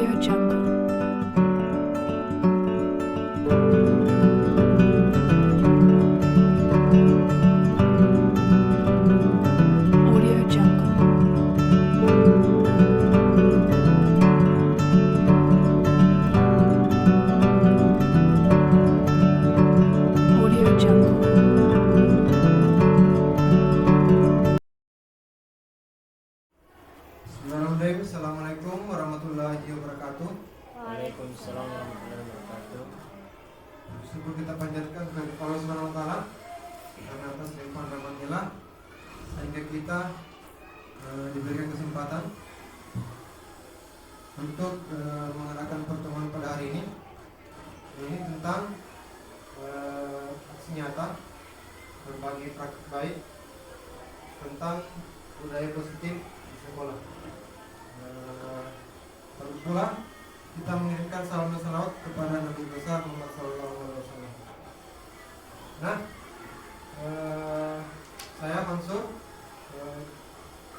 Audio Jungle. Audio Jungle. Audio Jungle. Bismillahirrahmanirrahim. Assalamualaikum warahmatullahi wabarakatuh. Waalaikumsalam warahmatullahi wabarakatuh. Syukur kita panjatkan kepada Allah Subhanahu wa taala karena atas limpahan rahmat-Nya lah sehingga kita diberikan kesempatan untuk mengadakan pertemuan pada hari ini. Ini tentang aksi nyata berbagi praktik baik tentang budaya positif di sekolah. Terus pula kita mengirimkan salam dan salawat kepada Nabi besar Muhammad SAW. Nah, saya Mansur,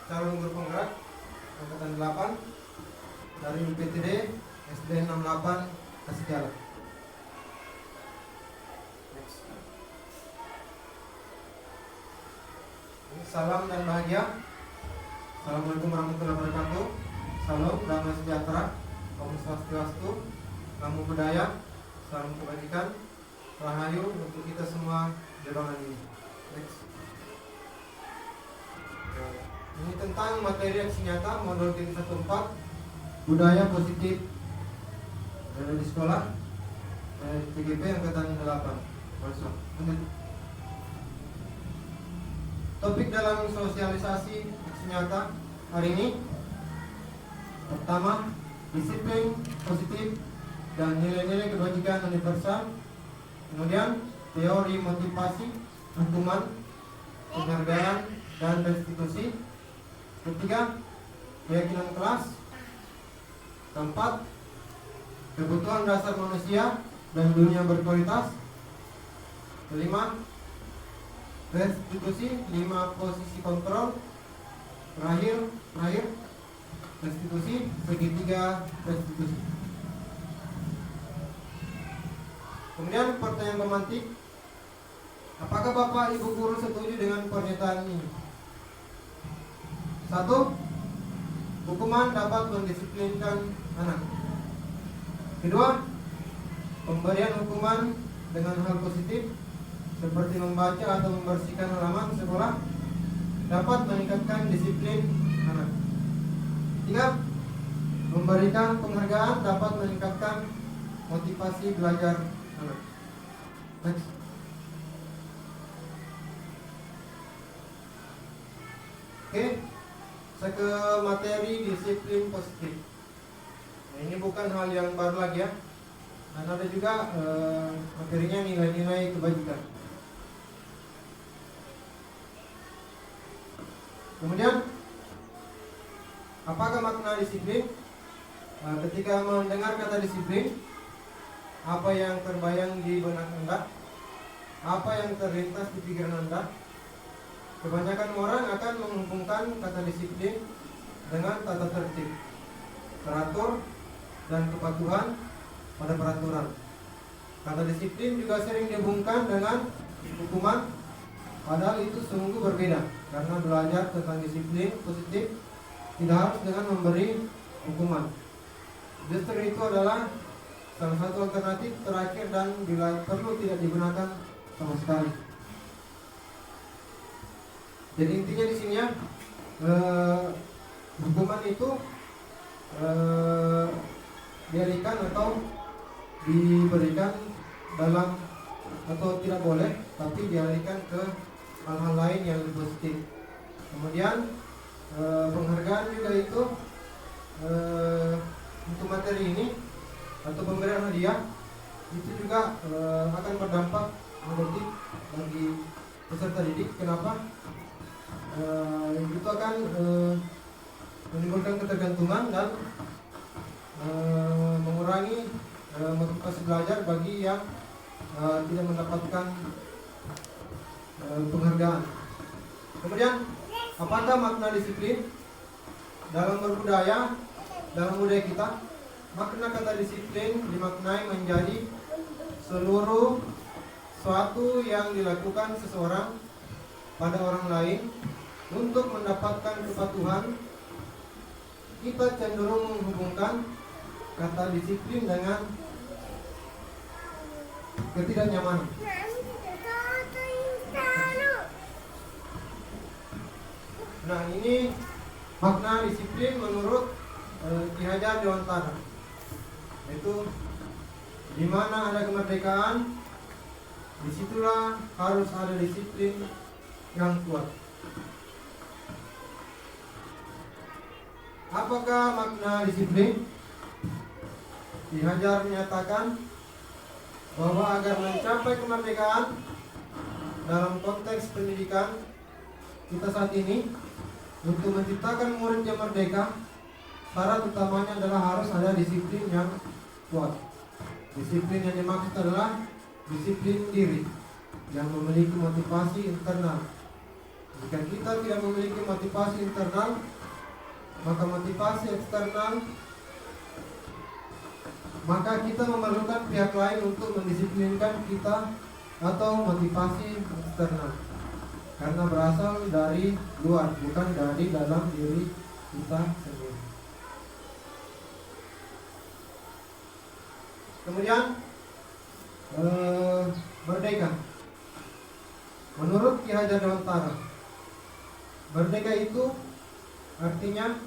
calon guru penggerak angkatan 8 dari UPTD SD 68 Tasikmalaya. Next. Ini salam dan bahagia. Assalamualaikum warahmatullahi wabarakatuh. Salam damai sejahtera, Om Swastiastu, Namo Buddhaya, salam kebajikan, rahayu untuk kita semua di ruangan ini. Next. Ini tentang materi aksi nyata modul 314 budaya positif di sekolah TGP angkatan 8. Masuk. Topik dalam sosialisasi aksi nyata hari ini pertama, disiplin positif dan nilai-nilai kebajikan universal. Kemudian, teori motivasi, hukuman, penghargaan, dan restitusi. Ketiga, keyakinan kelas. Keempat, kebutuhan dasar manusia dan dunia berkualitas. Kelima, restitusi, 5 posisi kontrol. Terakhir, restitusi, segitiga restitusi. Kemudian pertanyaan pemantik, apakah Bapak Ibu guru setuju dengan pernyataan ini? 1. Hukuman dapat mendisiplinkan anak. Kedua, pemberian hukuman dengan hal positif seperti membaca atau membersihkan halaman sekolah dapat meningkatkan disiplin anak. 3. Memberikan penghargaan dapat meningkatkan motivasi belajar anak. Next. Oke, saya ke materi disiplin positif. Nah, ini bukan hal yang baru lagi ya. Dan ada juga materinya nilai-nilai kebajikan. Kemudian, apakah makna disiplin? Ketika mendengar kata disiplin, apa yang terbayang di benak Anda? Apa yang terlintas di pikiran Anda? Kebanyakan orang akan menghubungkan kata disiplin dengan tata tertib, teratur, dan kepatuhan pada peraturan. Kata disiplin juga sering dihubungkan dengan hukuman, padahal itu sungguh berbeda. Karena belajar tentang disiplin positif tidak harus dengan memberi hukuman. Justru itu adalah salah satu alternatif terakhir dan bila perlu tidak digunakan sama sekali. Jadi intinya di sini ya, hukuman itu dialihkan atau diberikan dalam atau tidak boleh, tapi dialihkan ke hal-hal lain yang lebih positif. Kemudian penghargaan juga itu untuk materi ini atau pemberian hadiah itu juga akan berdampak negatif bagi peserta didik. Kenapa? Itu akan menimbulkan ketergantungan dan mengurangi motivasi belajar bagi yang tidak mendapatkan penghargaan. Kemudian, apakah makna disiplin dalam berbudaya, dalam budaya kita? Makna kata disiplin dimaknai menjadi seluruh suatu yang dilakukan seseorang pada orang lain untuk mendapatkan kepatuhan. Kita cenderung menghubungkan kata disiplin dengan ketidaknyamanan. Nah, ini makna disiplin menurut Ki Hajar Dewantara. Itu di mana ada kemerdekaan, disitulah harus ada disiplin yang kuat. Apakah makna disiplin? Ki Hajar menyatakan bahwa agar mencapai kemerdekaan dalam konteks pendidikan kita saat ini, untuk menciptakan murid yang merdeka, syarat utamanya adalah harus ada disiplin yang kuat. Disiplin yang dimaksud adalah disiplin diri yang memiliki motivasi internal. Jika kita tidak memiliki motivasi internal, maka motivasi eksternal, maka kita memerlukan pihak lain untuk mendisiplinkan kita, atau motivasi eksternal, karena berasal dari luar, bukan dari dalam diri kita sendiri. Kemudian merdeka. Menurut Ki Hajar Dewantara, merdeka itu artinya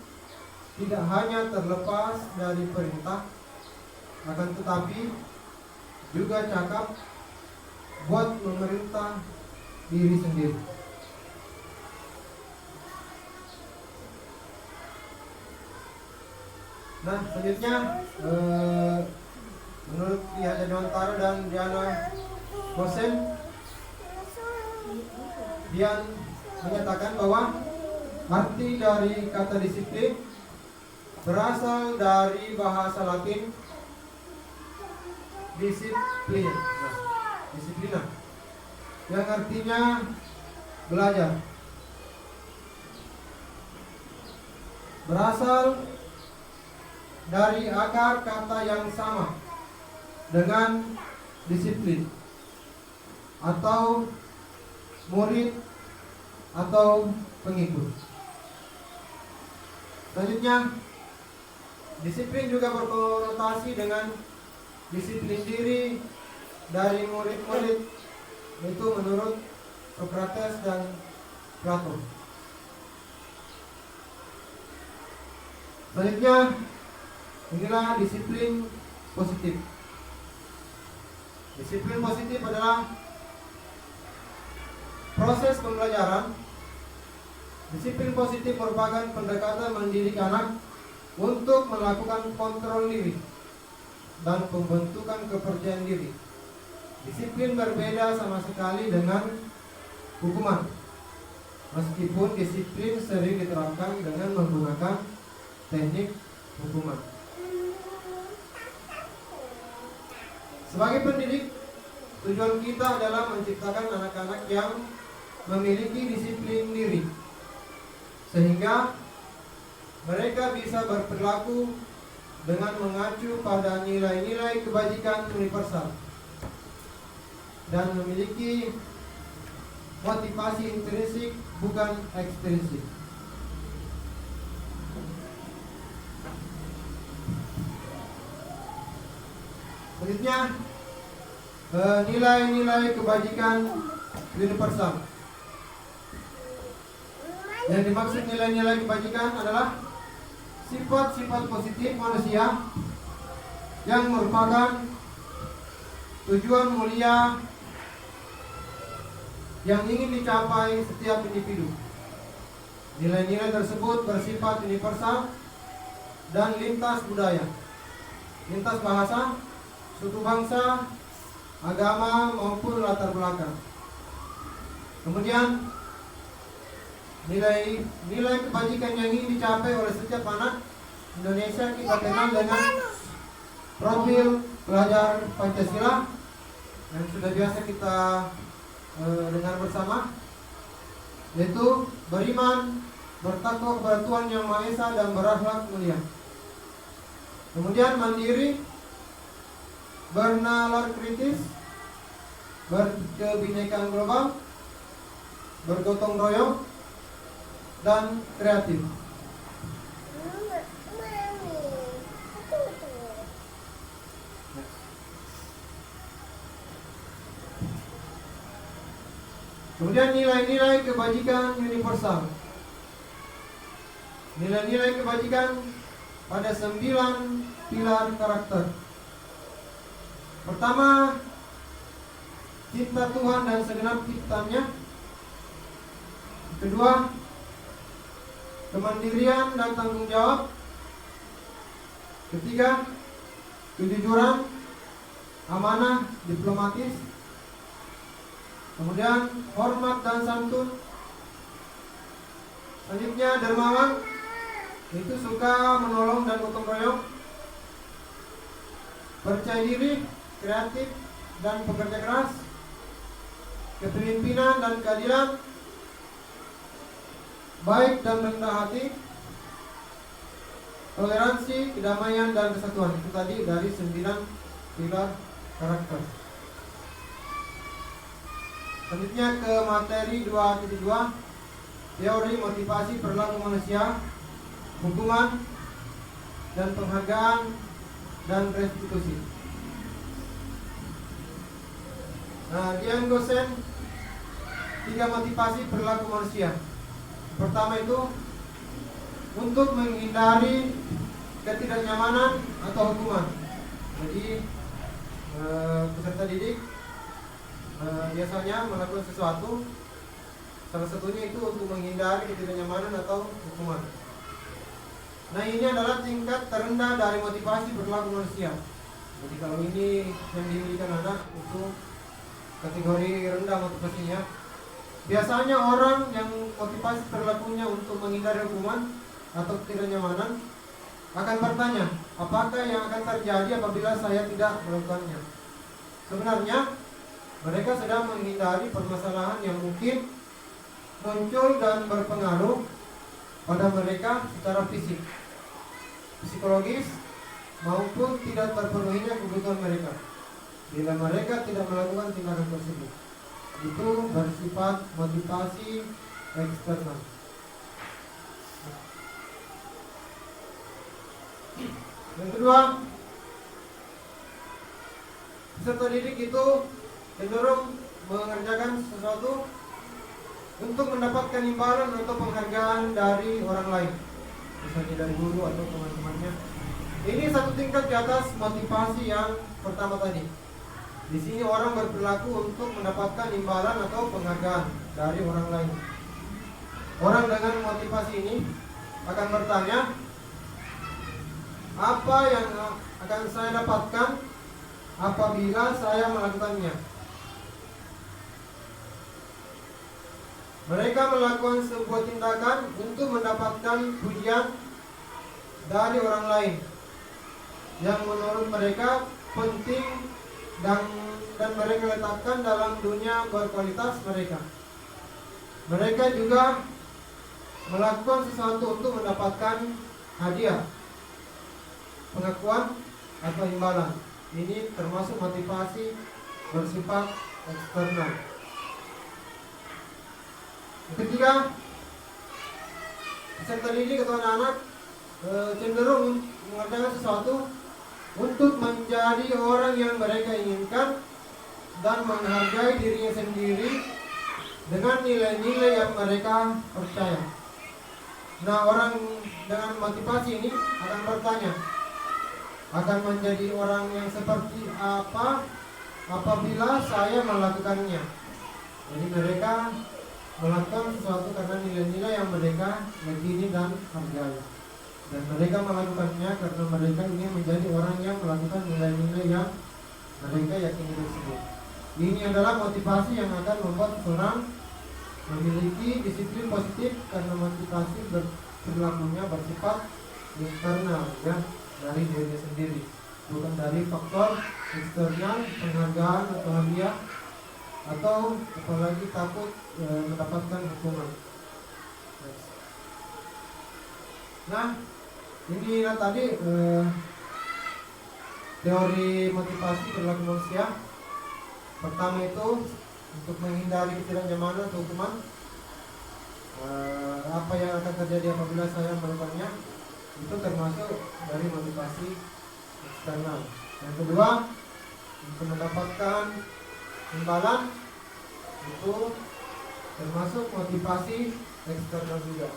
tidak hanya terlepas dari perintah, akan tetapi juga cakap buat memerintah diri sendiri. Nah, selanjutnya menurut Ki Hajar Dewantara dan Diana Gosen, Dian menyatakan bahwa arti dari kata disiplin berasal dari bahasa Latin disiplin, disiplina, yang artinya belajar. Berasal dari akar kata yang sama dengan disiplin, atau murid atau pengikut. Selanjutnya, disiplin juga berkonotasi dengan disiplin diri dari murid-murid, itu menurut Socrates dan Plato. Selanjutnya, inilah disiplin positif. Disiplin positif adalah proses pembelajaran. Disiplin positif merupakan pendekatan mendidik anak untuk melakukan kontrol diri dan pembentukan kepercayaan diri. Disiplin berbeda sama sekali dengan hukuman, meskipun disiplin sering diterapkan dengan menggunakan teknik hukuman. Sebagai pendidik, tujuan kita adalah menciptakan anak-anak yang memiliki disiplin diri, sehingga mereka bisa berperilaku dengan mengacu pada nilai-nilai kebajikan universal dan memiliki motivasi intrinsik bukan ekstrinsik. Selanjutnya, nilai-nilai kebajikan universal. Yang dimaksud nilai-nilai kebajikan adalah sifat-sifat positif manusia yang merupakan tujuan mulia yang ingin dicapai setiap individu. Nilai-nilai tersebut bersifat universal dan lintas budaya, lintas bahasa, suku bangsa, agama maupun latar belakang. Kemudian nilai kebajikan yang ingin dicapai oleh setiap anak Indonesia kita kenal dengan profil pelajar Pancasila yang sudah biasa kita dengar bersama, yaitu beriman, bertakwa kepada Tuhan Yang Maha Esa, dan berakhlak mulia. Kemudian mandiri, bernalar kritis, berkebinekaan global, bergotong royong, dan kreatif. Kemudian nilai-nilai kebajikan universal. Nilai-nilai kebajikan pada 9 pilar karakter. Pertama, cinta Tuhan dan segenap ciptaannya. Kedua, kemandirian dan tanggung jawab. Ketiga, kejujuran, amanah, diplomatis. Kemudian hormat dan santun. Selanjutnya dermawan, itu suka menolong dan gotong royong. Percaya diri, kreatif dan pekerja keras. Kepemimpinan dan keadilan. Baik dan rendah hati. Toleransi, kedamaian dan kesatuan. Itu tadi dari 9 pilar karakter. Selanjutnya ke materi 2.2, teori motivasi perilaku manusia, hukuman dan penghargaan dan restitusi. Nah, Dian Gosen, 3 motivasi perilaku manusia. Pertama itu untuk menghindari ketidaknyamanan atau hukuman. Jadi peserta didik biasanya melakukan sesuatu, salah satunya itu untuk menghindari ketidaknyamanan atau hukuman. Nah, ini adalah tingkat terendah dari motivasi perilaku manusia. Jadi kalau ini yang dimiliki anak itu kategori rendah motivasinya. Biasanya orang yang motivasi perilakunya untuk menghindari hukuman atau ketidaknyamanan akan bertanya, apakah yang akan terjadi apabila saya tidak melakukannya? Sebenarnya mereka sedang menghindari permasalahan yang mungkin muncul dan berpengaruh pada mereka secara fisik, psikologis, maupun tidak terpenuhinya kebutuhan mereka bila mereka tidak melakukan tindakan tersebut. Itu bersifat motivasi eksternal. Yang kedua, peserta didik itu cenderung mengerjakan sesuatu untuk mendapatkan imbalan atau penghargaan dari orang lain, misalnya dari guru atau teman-temannya. Ini satu tingkat di atas motivasi yang pertama tadi. Di sini orang berperilaku untuk mendapatkan imbalan atau penghargaan dari orang lain. Orang dengan motivasi ini akan bertanya, apa yang akan saya dapatkan apabila saya melakukannya? Mereka melakukan sebuah tindakan untuk mendapatkan pujian dari orang lain yang menurut mereka penting dan mereka letakkan dalam dunia berkualitas mereka. Mereka juga melakukan sesuatu untuk mendapatkan hadiah, pengakuan atau imbalan. Ini termasuk motivasi bersifat eksternal. Ketiga, peserta didik atau anak-anak cenderung mengerjakan sesuatu untuk menjadi orang yang mereka inginkan dan menghargai dirinya sendiri dengan nilai-nilai yang mereka percaya. Nah, orang dengan motivasi ini akan bertanya, akan menjadi orang yang seperti apa apabila saya melakukannya. Jadi mereka melakukan sesuatu karena nilai-nilai yang mereka yakini dan hargai, dan mereka melakukannya karena mereka ingin menjadi orang yang melakukan nilai-nilai yang mereka yakini tersebut. Ini adalah motivasi yang akan membuat seseorang memiliki disiplin positif karena motivasi perilakunya bersifat internal, ya, dari dirinya sendiri, bukan dari faktor eksternal, penghargaan atau hadiah, atau apalagi takut mendapatkan hukuman. Nah, ini tadi teori motivasi perilaku manusia. Pertama itu untuk menghindari ketidaknyamanan atau hukuman. Apa yang akan terjadi apabila saya melakukannya, itu termasuk dari motivasi eksternal. Yang kedua, untuk mendapatkan imbalan, itu termasuk motivasi eksternal juga.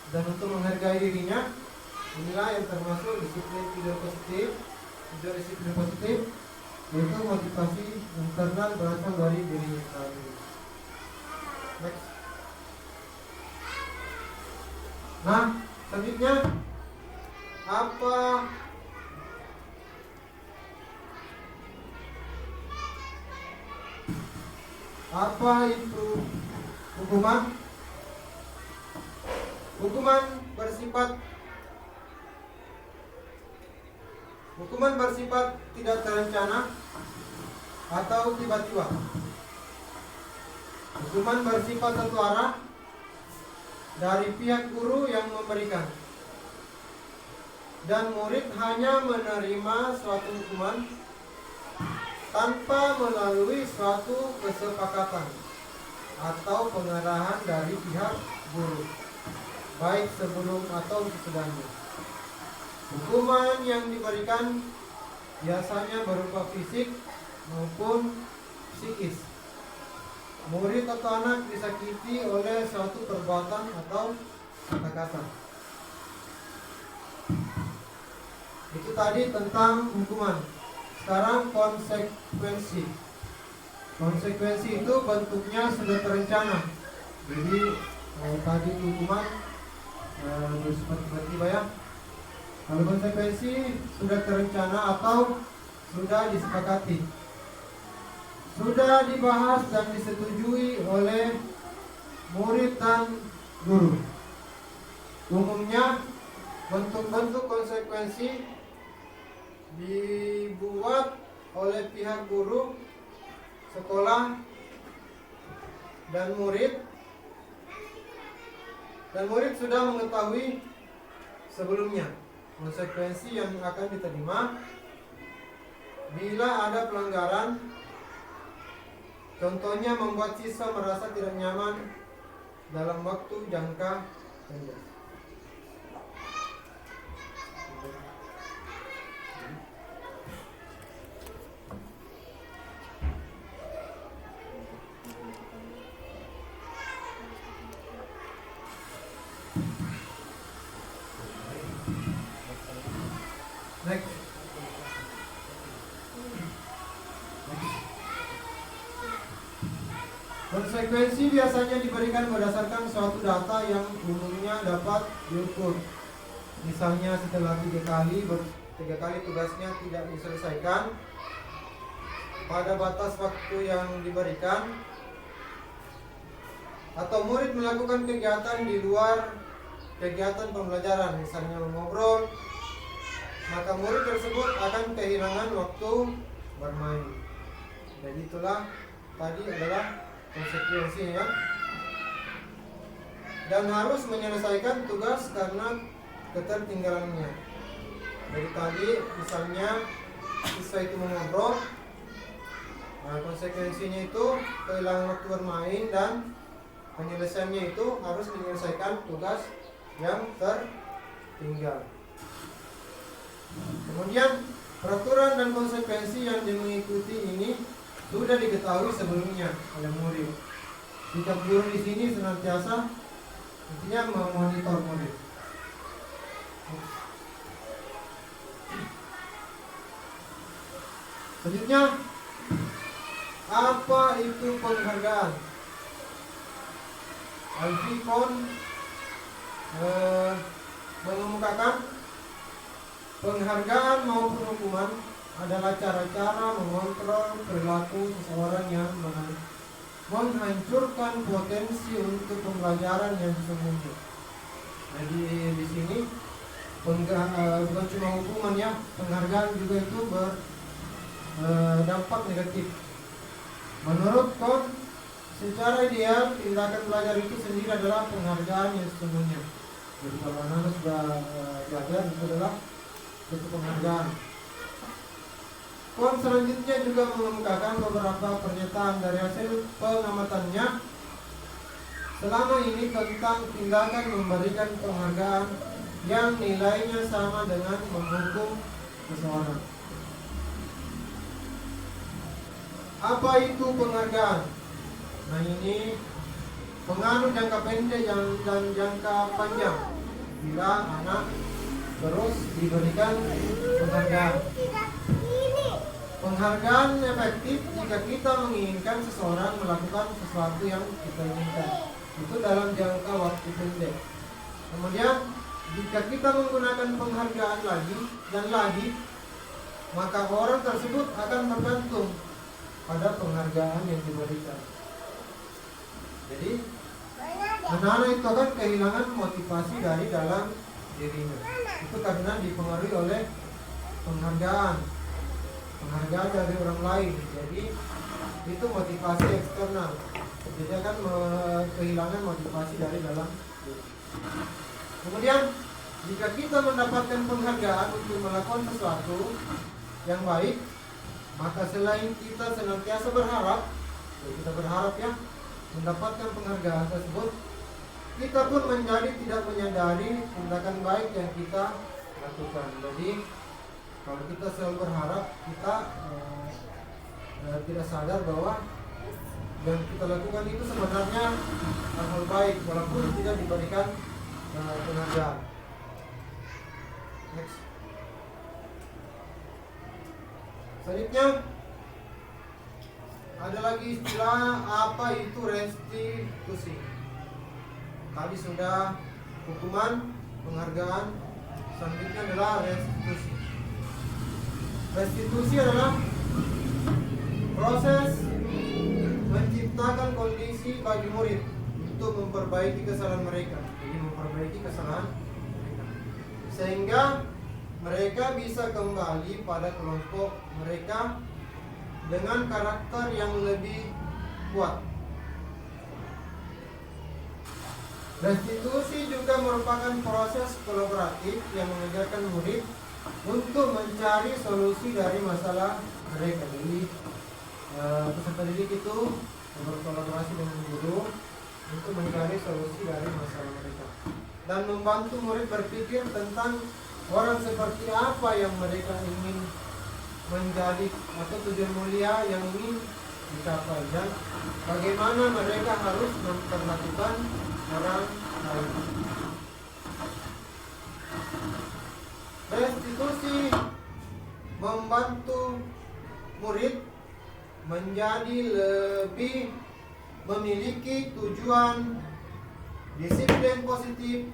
Dan untuk menghargai dirinya, inilah yang termasuk disiplin tidur positif. Disiplin positif yaitu motivasi internal berasal dari diri sendiri. Next. Nah, selanjutnya apa itu hukuman? Hukuman bersifat tidak terencana atau tiba-tiba. Hukuman bersifat satu arah dari pihak guru yang memberikan, dan murid hanya menerima suatu hukuman tanpa melalui suatu kesepakatan atau pengarahan dari pihak guru, baik sebelum atau sesudahnya. Hukuman yang diberikan biasanya berupa fisik maupun psikis. Murid atau anak disakiti oleh suatu perbuatan atau kata-kata. Itu tadi tentang hukuman. Sekarang konsekuensi. Konsekuensi itu bentuknya sudah terencana. Jadi tadi hukuman bersifat tiba-tiba ya. Kalau konsekuensi sudah terencana atau sudah disepakati, sudah dibahas dan disetujui oleh murid dan guru. Umumnya bentuk-bentuk konsekuensi dibuat oleh pihak guru, sekolah, dan murid sudah mengetahui sebelumnya konsekuensi yang akan diterima bila ada pelanggaran. Contohnya membuat siswa merasa tidak nyaman dalam waktu jangka pendek. Next. Konsekuensi biasanya diberikan berdasarkan suatu data yang umumnya dapat diukur. Misalnya setelah 3 kali tugasnya tidak diselesaikan pada batas waktu yang diberikan, atau murid melakukan kegiatan di luar kegiatan pembelajaran, misalnya mengobrol, maka murid tersebut akan kehilangan waktu bermain. Jadi itulah tadi adalah konsekuensinya, dan harus menyelesaikan tugas karena ketertinggalannya. Jadi tadi misalnya siswa itu mengobrol, nah konsekuensinya itu kehilangan waktu bermain, dan penyelesaiannya itu harus menyelesaikan tugas yang tertinggal. Kemudian peraturan dan konsekuensi yang mengikuti ini sudah diketahui sebelumnya oleh murid. Sikap guru di sini senantiasa intinya memonitor murid. Selanjutnya, apa itu penghargaan? Alfikon mengemukakan penghargaan maupun hukuman adalah cara-cara mengontrol perilaku seseorang yang menghancurkan potensi untuk pembelajaran yang sesungguhnya. Jadi di sini bukan cuma hukuman ya, penghargaan juga itu berdampak negatif. Menurut Kohn, secara ideal tindakan belajar itu sendiri adalah penghargaan yang sesungguhnya. Jadi kalau anak sudah belajar, itu adalah suatu penghargaan. Poin selanjutnya juga mengemukakan beberapa pernyataan dari hasil pengamatannya selama ini tentang tindakan memberikan penghargaan yang nilainya sama dengan menghukum seseorang. Apa itu penghargaan? Nah, ini pengaruh jangka pendek dan jangka panjang bila anak terus diberikan penghargaan. Penghargaan efektif jika kita menginginkan seseorang melakukan sesuatu yang kita inginkan. Itu dalam jangka waktu pendek. Kemudian jika kita menggunakan penghargaan lagi dan lagi, maka orang tersebut akan tergantung pada penghargaan yang diberikan. Jadi anak-anak itu akan kehilangan motivasi dari dalam dirinya. Itu karena dipengaruhi oleh penghargaan dari orang lain. Jadi itu motivasi eksternal. Jadi akan kehilangan motivasi dari dalam diri. Kemudian jika kita mendapatkan penghargaan untuk melakukan sesuatu yang baik, maka selain kita senantiasa berharap, kita berharap ya mendapatkan penghargaan tersebut, kita pun menjadi tidak menyadari tindakan baik yang kita lakukan. Jadi kalau kita selalu berharap, kita tidak sadar bahwa yang kita lakukan itu sebenarnya hal baik walaupun tidak diberikan penghargaan. Next. Selanjutnya ada lagi istilah apa itu restitusi. Tadi sudah hukuman, penghargaan, selanjutnya adalah restitusi. Restitusi adalah proses menciptakan kondisi bagi murid untuk memperbaiki kesalahan mereka. Jadi memperbaiki kesalahan mereka, sehingga mereka bisa kembali pada kelompok mereka dengan karakter yang lebih kuat. Restitusi juga merupakan proses kolaboratif yang mengajarkan murid untuk mencari solusi dari masalah mereka. Jadi peserta didik itu berkolaborasi dengan guru untuk mencari solusi dari masalah mereka dan membantu murid berpikir tentang orang seperti apa yang mereka ingin menjadi atau tujuan mulia yang ingin dicapai dan bagaimana mereka harus memperlakukan orang lain. Restitusi membantu murid menjadi lebih memiliki tujuan, disiplin positif,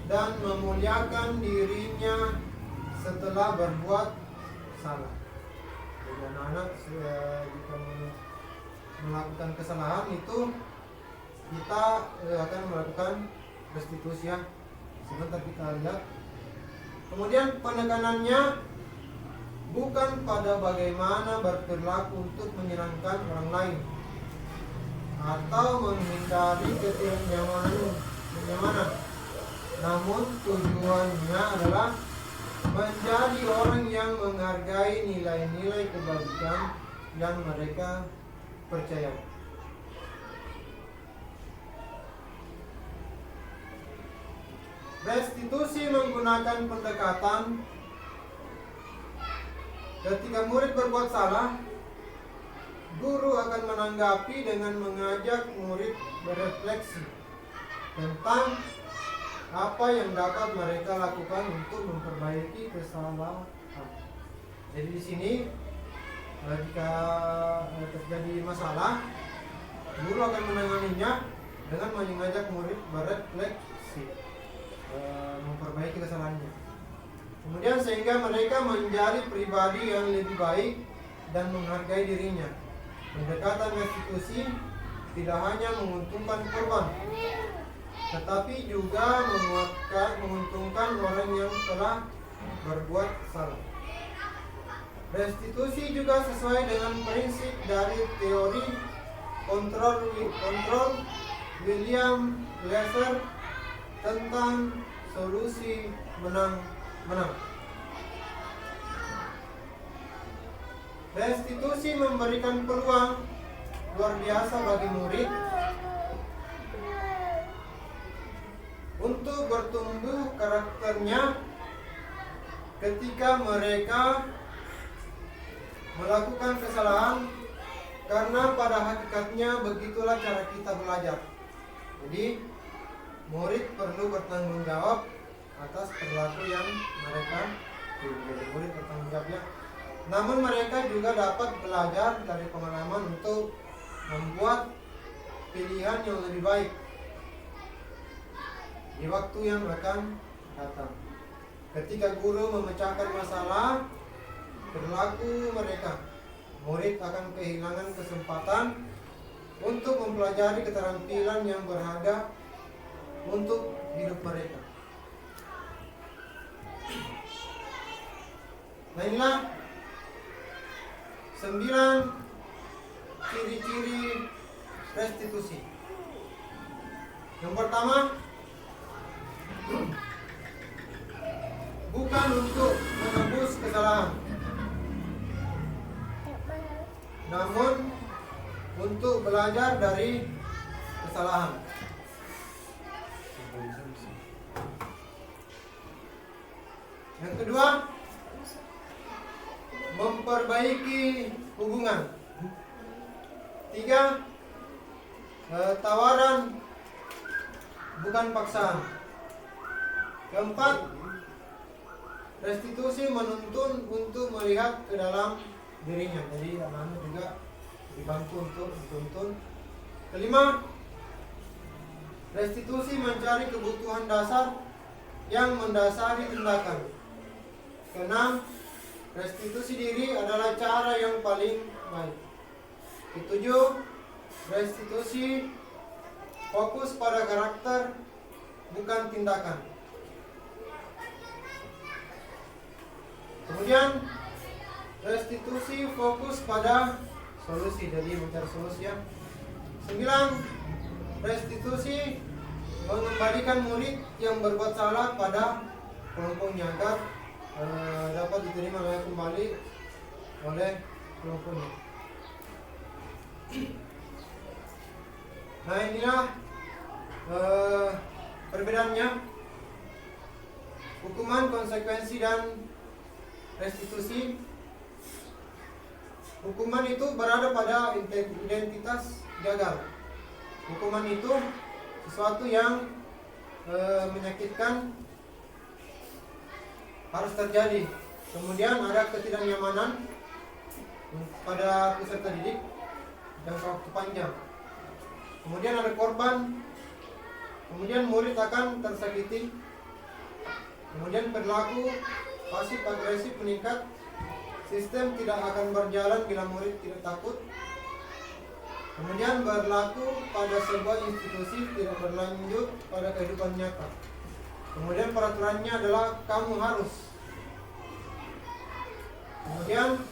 dan memuliakan dirinya setelah berbuat salah. Jadi anak-anak jika melakukan kesalahan itu kita akan melakukan restitusi ya. Sebentar kita lihat. Kemudian penekanannya bukan pada bagaimana berperilaku untuk menyenangkan orang lain atau menghindari ketidaknyamanan, namun tujuannya adalah menjadi orang yang menghargai nilai-nilai kebajikan yang mereka percaya. Restitusi menggunakan pendekatan ketika murid berbuat salah, guru akan menanggapi dengan mengajak murid berefleksi tentang apa yang dapat mereka lakukan untuk memperbaiki kesalahan. Jadi di sini jika terjadi masalah, guru akan menanganinya dengan mengajak murid berefleksi, memperbaiki kesalahannya. Kemudian sehingga mereka menjadi pribadi yang lebih baik dan menghargai dirinya. Pendekatan restitusi tidak hanya menguntungkan korban, tetapi juga menguntungkan orang yang telah berbuat salah. Restitusi juga sesuai dengan prinsip dari teori kontrol William Glasser tentang solusi menang-menang. Restitusi memberikan peluang luar biasa bagi murid untuk bertumbuh karakternya ketika mereka melakukan kesalahan, karena pada hakikatnya begitulah cara kita belajar. Jadi murid perlu bertanggung jawab atas perilaku yang mereka jadi murid bertanggung jawabnya. Namun mereka juga dapat belajar dari pengalaman untuk membuat pilihan yang lebih baik di waktu yang akan datang. Ketika guru memecahkan masalah perilaku mereka, murid akan kehilangan kesempatan untuk mempelajari keterampilan yang berharga untuk hidup mereka. Nah, inilah 9 ciri-ciri restitusi. Yang pertama, bukan untuk menebus kesalahan, namun untuk belajar dari kesalahan. Yang kedua, memperbaiki hubungan. 3, tawaran bukan paksaan. Keempat, restitusi menuntun untuk melihat ke dalam dirinya. Jadi anak-anak juga dibantu untuk dituntun. Kelima, restitusi mencari kebutuhan dasar yang mendasari tindakan. Keenam, restitusi diri adalah cara yang paling baik. Ketujuh, restitusi fokus pada karakter bukan tindakan. Kemudian restitusi fokus pada solusi, jadi mencari solusi ya. 9, restitusi mengembalikan murid yang berbuat salah pada kelompoknya agar dapat diterima kembali oleh kelompoknya. Nah, inilah perbedaannya, hukuman, konsekuensi, dan restitusi. Hukuman itu berada pada identitas gagal. Hukuman itu sesuatu yang menyakitkan harus terjadi. Kemudian ada ketidaknyamanan pada peserta didik jangka waktu panjang. Kemudian ada korban. Kemudian murid akan tersakiti. Kemudian perilaku pasif agresif meningkat. Sistem tidak akan berjalan bila murid tidak takut. Kemudian berlaku pada sebuah institusi, tidak berlanjut pada kehidupan nyata. Kemudian peraturannya adalah kamu harus. Kemudian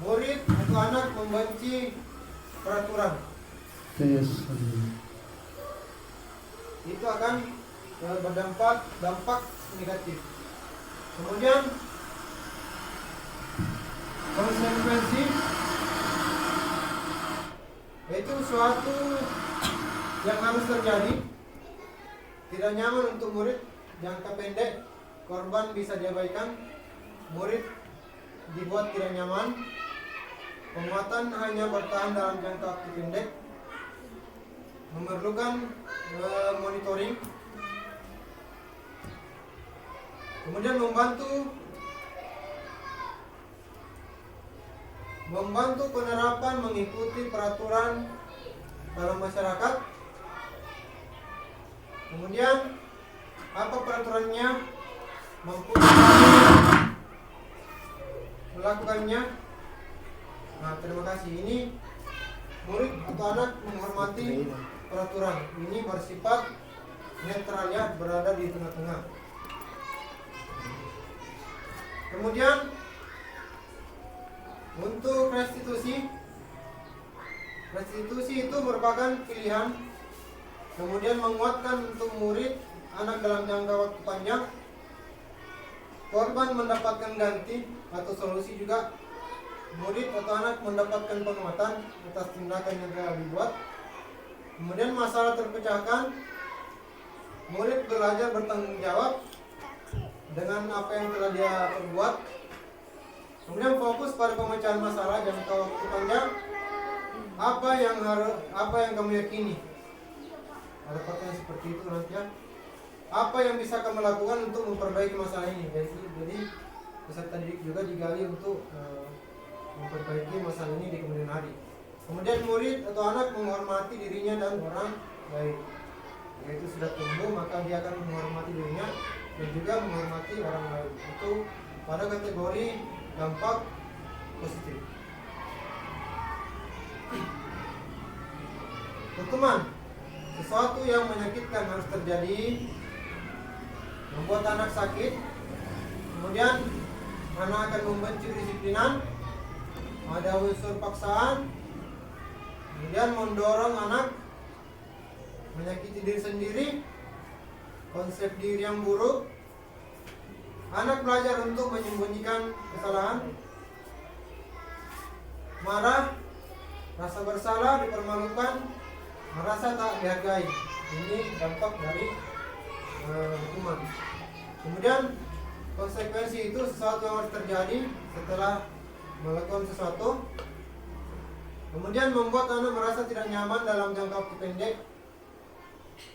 murid atau anak membenci peraturan. Itu akan berdampak negatif. Kemudian konsekuensi, yaitu suatu yang harus terjadi. Tidak nyaman untuk murid jangka pendek, korban bisa diabaikan. Murid dibuat tidak nyaman. Penguatan hanya bertahan dalam jangka waktu pendek. Memerlukan monitoring. Kemudian membantu penerapan mengikuti peraturan dalam masyarakat. Kemudian apa peraturannya, mampu melakukannya. Nah, terima kasih. Ini murid atau anak menghormati peraturan. Ini bersifat netral ya, berada di tengah-tengah. Kemudian untuk restitusi itu merupakan pilihan. Kemudian menguatkan untuk murid anak dalam jangka waktu panjang. korban mendapatkan ganti atau solusi juga. Murid atau anak mendapatkan penguatan atas tindakan yang telah dibuat. Kemudian masalah terpecahkan. Murid belajar bertanggung jawab dengan apa yang telah dia perbuat. Kemudian fokus pada pemecahan masalah jangka waktu panjang. Apa yang kamu yakini? Ada pertanyaan seperti itu nanti ya. Apa yang bisa kamu lakukan untuk memperbaiki masalah ini? Jadi peserta didik juga digali untuk memperbaiki masalah ini di kemudian hari. Kemudian murid atau anak menghormati dirinya dan orang lain. Yaitu sudah tumbuh maka dia akan menghormati dirinya dan juga menghormati orang lain. Itu pada kategori dampak positif. Hukuman. Sesuatu yang menyakitkan harus terjadi, membuat anak sakit, kemudian anak akan membenci disiplinan, ada unsur paksaan, kemudian mendorong anak menyakiti diri sendiri, konsep diri yang buruk, anak belajar untuk menyembunyikan kesalahan, marah, rasa bersalah, dipermalukan, merasa tak dihargai. Ini dampak dari hukuman. Kemudian konsekuensi itu sesuatu yang harus terjadi setelah melakukan sesuatu. Kemudian membuat anak merasa tidak nyaman dalam jangka waktu pendek.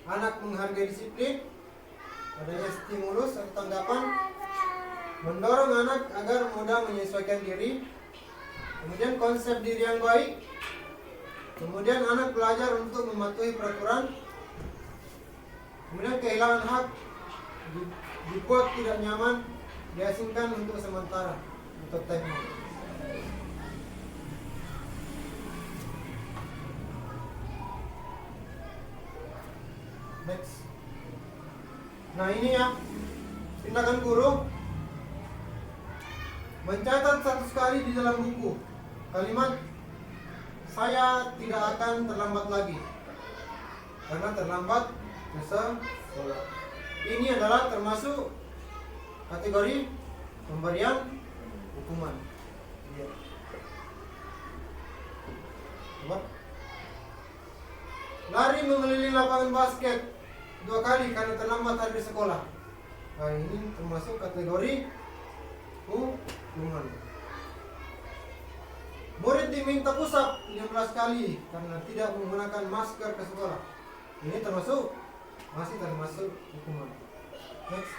Anak menghargai disiplin, adanya stimulus atau tanggapan, mendorong anak agar mudah menyesuaikan diri. Kemudian konsep diri yang baik. Kemudian anak belajar untuk mematuhi peraturan. Kemudian kehilangan hak, dibuat tidak nyaman, diasingkan untuk sementara atau time. Next. Nah ini ya tindakan guru. Mencatat 100 kali di dalam buku kalimat saya tidak akan terlambat lagi karena terlambat bisa sekolah. Ini adalah termasuk kategori pemberian hukuman. Ya. Lari mengelilingi lapangan basket 2 kali karena terlambat hari di sekolah. Nah, ini termasuk kategori hukuman. Murid diminta pusat 15 kali karena tidak menggunakan masker ke sekolah. Ini masih termasuk hukuman. Next.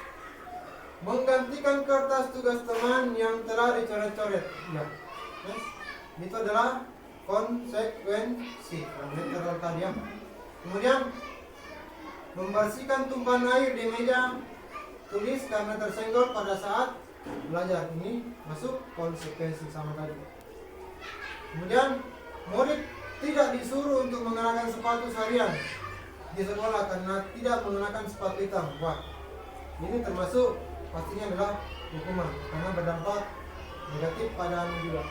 Menggantikan kertas tugas teman yang telah dicoret-coret. Ya. Next. Itu adalah konsekuensi. Literal tadi ya. Kemudian membersihkan tumpahan air di meja tulis karena tersenggol pada saat belajar. Ini masuk konsekuensi sama tadi. Kemudian murid tidak disuruh untuk mengenakan sepatu seharian di sekolah karena tidak menggunakan sepatu hitam. Wah, ini termasuk pastinya adalah hukuman karena berdampak negatif pada anak juga.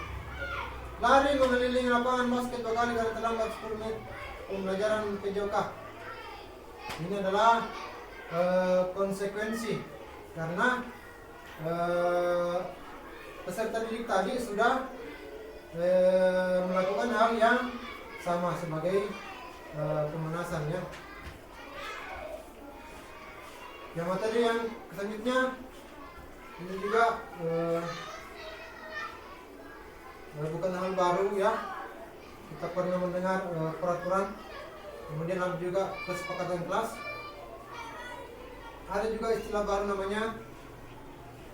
Lari mengelilingi lapangan basket 2 kali karena terlambat 10 menit pembelajaran PJOK. Ini adalah konsekuensi karena peserta didik tadi sudah melakukan hal yang sama sebagai pemanasan ya. Yang tadi yang selanjutnya ini juga bukan hal baru ya. Kita pernah mendengar peraturan, kemudian ada juga kesepakatan kelas. Ada juga istilah baru namanya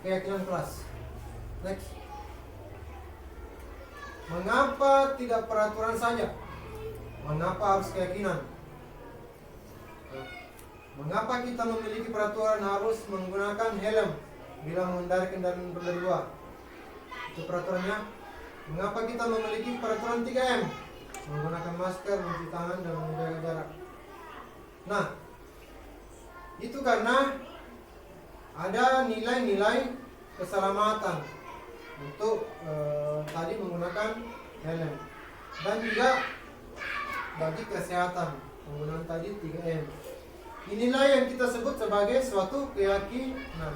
keyakinan kelas. Next. Mengapa tidak peraturan saja? Mengapa harus keyakinan? Mengapa kita memiliki peraturan harus menggunakan helm bila mengendarai kendaraan roda 2? Itu peraturannya. Mengapa kita memiliki peraturan 3M? Menggunakan masker, mencuci tangan, dan menjaga jarak. Nah, itu karena ada nilai-nilai keselamatan untuk tadi menggunakan helm dan juga bagi kesehatan penggunaan tadi 3M. Inilah yang kita sebut sebagai suatu keyakinan.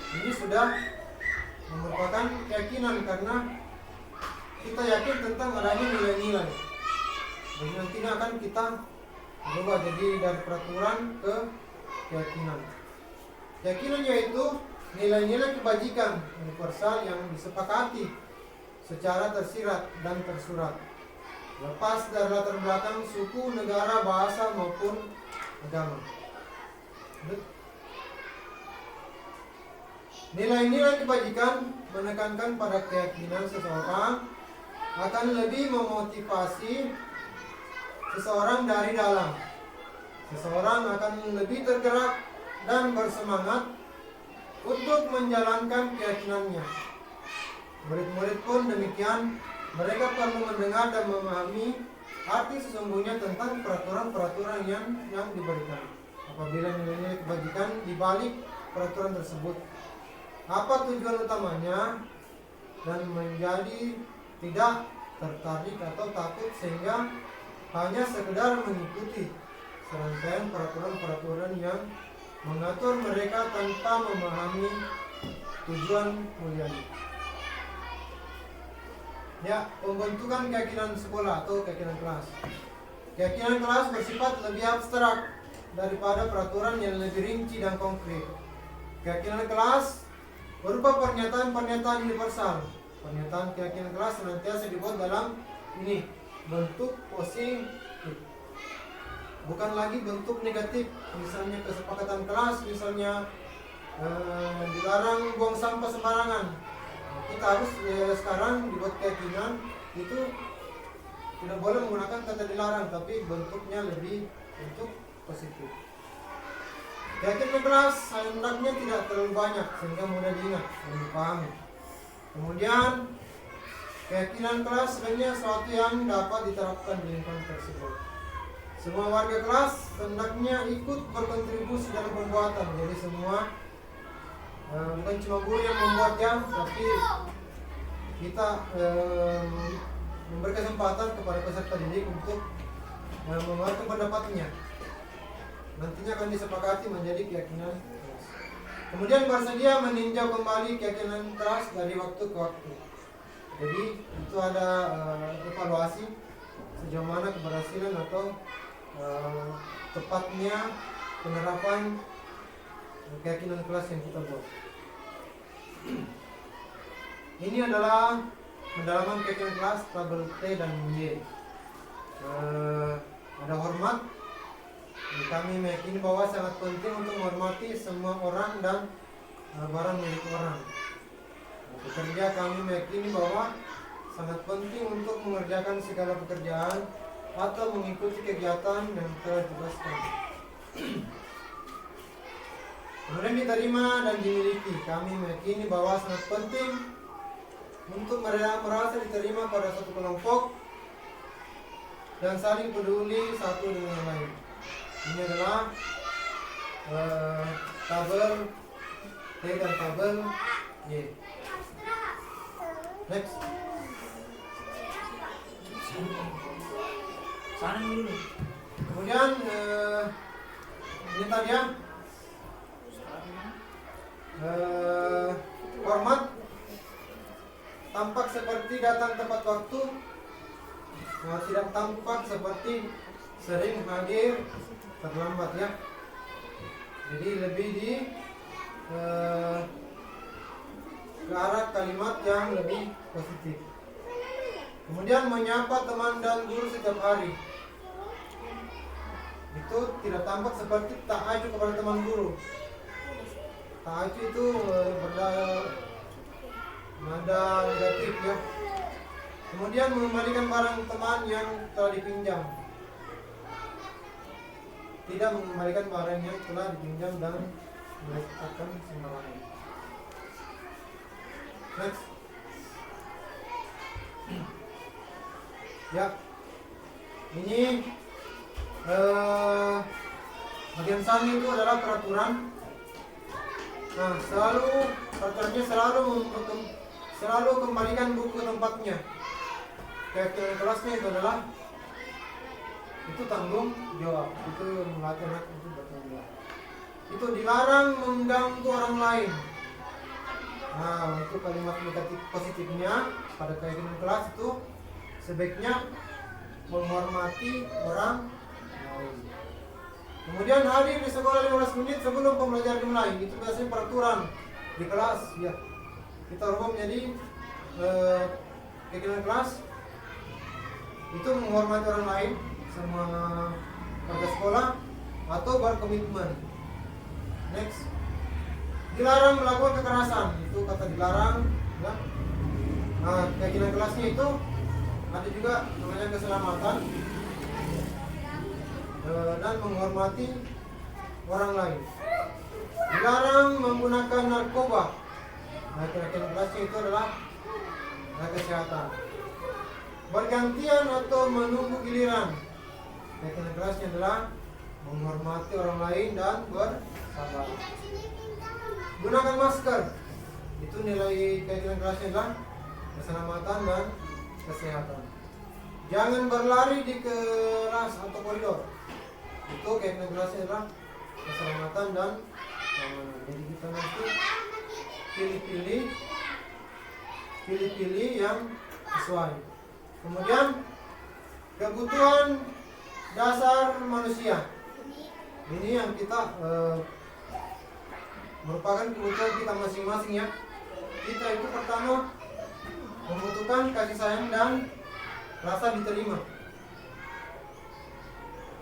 Ini sudah merupakan keyakinan karena kita yakin tentang adanya nilai-nilai. Jadi nantinya akan kita berubah jadi dari peraturan ke keyakinan. Keyakinan yaitu nilai-nilai kebajikan universal yang disepakati secara tersirat dan tersurat, lepas dari latar belakang suku, negara, bahasa maupun agama. Nilai-nilai kebajikan menekankan pada keyakinan seseorang akan lebih memotivasi seseorang dari dalam. Seseorang akan lebih tergerak dan bersemangat untuk menjalankan keyakinannya. Murid-murid pun demikian, mereka perlu mendengar dan memahami arti sesungguhnya tentang peraturan-peraturan yang diberikan. Apabila nilai-nilai kebajikan di balik peraturan tersebut, apa tujuan utamanya, dan menjadi tidak tertarik atau takut sehingga hanya sekedar mengikuti serangkaian peraturan-peraturan yang mengatur mereka tanpa memahami tujuan mulianya. Ya, pembentukan keyakinan sekolah atau keyakinan kelas. Keyakinan kelas bersifat lebih abstrak daripada peraturan yang lebih rinci dan konkret. Keyakinan kelas berupa pernyataan-pernyataan universal. Pernyataan keyakinan kelas senantiasa dibuat dalam bentuk positif, bukan lagi bentuk negatif. Misalnya kesepakatan kelas, misalnya dilarang buang sampah sembarangan. Kita harus sekarang dibuat keyakinan itu tidak boleh menggunakan kata dilarang, tapi bentuknya lebih bentuk positif. Keyakinan kelas hendaknya tidak terlalu banyak sehingga mudah diingat dan dipahami. Kemudian keyakinan kelas sebenarnya sesuatu yang dapat diterapkan di lingkungan tersebut. Semua warga kelas hendaknya ikut berkontribusi dalam pembuatan. Jadi semua bukan cuma guru yang membuatnya, tapi kita memberi kesempatan kepada peserta didik untuk mengeluarkan pendapatnya. Nantinya akan disepakati menjadi keyakinan kelas. Kemudian bersedia meninjau kembali keyakinan kelas dari waktu ke waktu. Jadi itu ada evaluasi sejauh mana keberhasilan atau tepatnya penerapan keyakinan kelas yang kita buat. Ini adalah pendalaman keyakinan kelas tabel T dan Y. Ada hormat. Kami meyakini bahwa sangat penting untuk menghormati semua orang dan barang milik orang. Bekerja, kami meyakini bahwa sangat penting untuk mengerjakan segala pekerjaan atau mengikuti kegiatan yang telah ditugaskan. Kemudian diterima dan dimiliki, kami meyakini bahwa sangat penting untuk merasa diterima pada satu kelompok dan saling peduli satu dengan yang lain. Ini adalah tabel T dan tabel Y. Next. Sana dulu. Kemudian ini tadi ya, hormat tampak seperti datang tepat waktu, tidak tampak seperti sering hadir terlambat ya. Jadi lebih di ke arah kalimat yang lebih positif. Kemudian menyapa teman dan guru setiap hari. Itu tidak tampak seperti tak acuh kepada teman guru. Tak acuh itu nada negatif ya. Kemudian mengembalikan barang teman yang telah dipinjam. Tidak mengembalikan barang yang telah dipinjam dan meletakkan sembarangan. Next. Ya, ini bagian samping itu adalah peraturan. Nah, peraturannya selalu kembalikan buku tempatnya. Keyakinan kelasnya itu adalah itu tanggung jawab. Itu melatih anak itu bertanggung jawab. Itu dilarang mengganggu orang lain. Nah, untuk kalimat negatif positifnya pada keyakinan kelas itu sebaiknya menghormati orang lain. Kemudian hadir di sekolah 15 menit sebelum pembelajaran dimulai. Itu biasanya peraturan di kelas ya. Kita rubah menjadi keyakinan kelas itu menghormati orang lain sama warga sekolah atau berkomitmen. Next. Dilarang melakukan kekerasan. Itu kata dilarang ya. Nah, keyakinan kelasnya itu ada juga namanya keselamatan dan menghormati orang lain. Dilarang menggunakan narkoba. Nah, keyakinan kelasnya itu adalah kesehatan. Bergantian atau menunggu giliran. Keyakinan kelasnya adalah menghormati orang lain dan bersabar. Gunakan masker. Itu nilai keyakinan kelasnya adalah keselamatan dan kesehatan. Jangan berlari di kelas atau koridor. Itu keyakinan kelasnya adalah keselamatan dan keamanan. Jadi kita nanti pilih-pilih yang sesuai. Kemudian kebutuhan dasar manusia. Ini yang kita merupakan kebutuhan kita masing-masing ya. Kita itu pertama membutuhkan kasih sayang dan rasa diterima.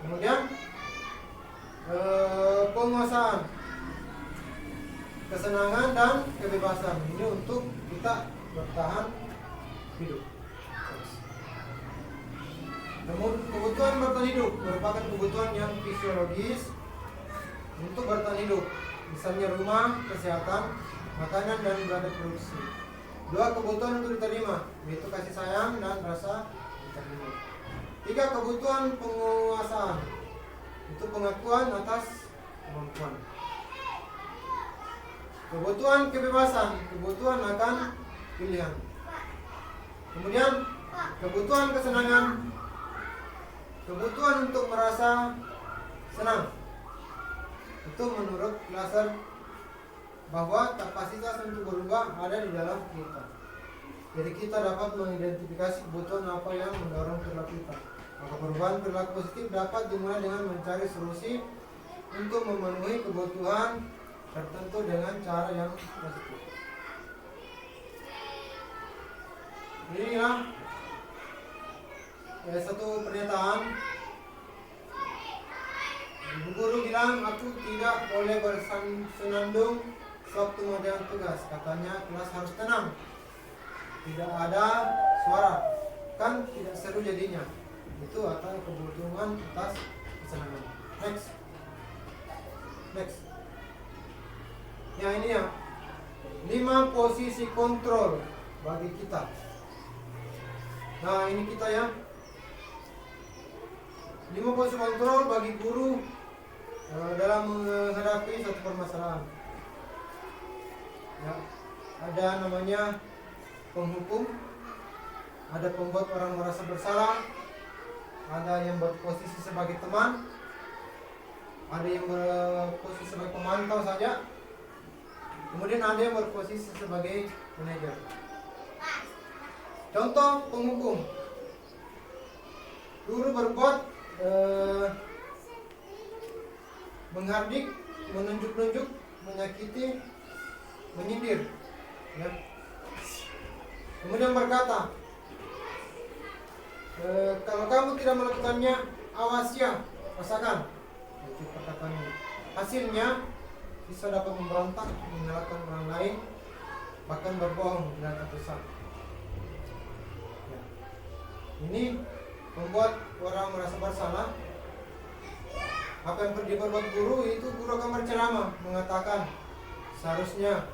Kemudian penguasaan, kesenangan dan kebebasan. Ini untuk kita bertahan hidup. Namun kebutuhan bertahan hidup merupakan kebutuhan yang fisiologis untuk bertahan hidup. Misalnya rumah, kesehatan, makanan dan reproduksi. Dua kebutuhan untuk diterima, yaitu kasih sayang dan rasa diterima. Tiga kebutuhan penguasaan, itu pengakuan atas kemampuan. Kebutuhan kebebasan, kebutuhan akan pilihan. Kemudian kebutuhan kesenangan, kebutuhan untuk merasa senang. Itu menurut Lasser bahwa kapasitas untuk berubah ada di dalam kita. Jadi kita dapat mengidentifikasi kebutuhan apa yang mendorong perilaku kita. Maka perubahan perilaku positif dapat dimulai dengan mencari solusi untuk memenuhi kebutuhan tertentu dengan cara yang positif. Inilah satu pernyataan. Ibu guru bilang aku tidak boleh bersenandung sewaktu mengerjakan tugas. Katanya kelas harus tenang, tidak ada suara, kan tidak seru jadinya. Itu atas kebutuhan atas kesenangan. Next. Ya ini ya 5 posisi kontrol bagi kita. Nah ini kita ya 5 posisi kontrol bagi guru dalam menghadapi satu permasalahan. Ya, ada namanya penghukum, ada pembuat orang merasa bersalah, ada yang berposisi sebagai teman, ada yang berposisi sebagai pemantau saja, kemudian ada yang berposisi sebagai manajer. Contoh penghukum, guru berbuat menghardik, menunjuk-nunjuk, menyakiti, menyindir, ya. Kemudian berkata, kalau kamu tidak melakukannya, awas ya, rasakan. Itu perkataannya. Hasilnya bisa dapat memberontak, menyalahkan orang lain, bahkan berbohong dan terdesak. Ya. Ini membuat orang merasa bersalah. Apa yang diperbuat guru itu guru akan berceramah, mengatakan seharusnya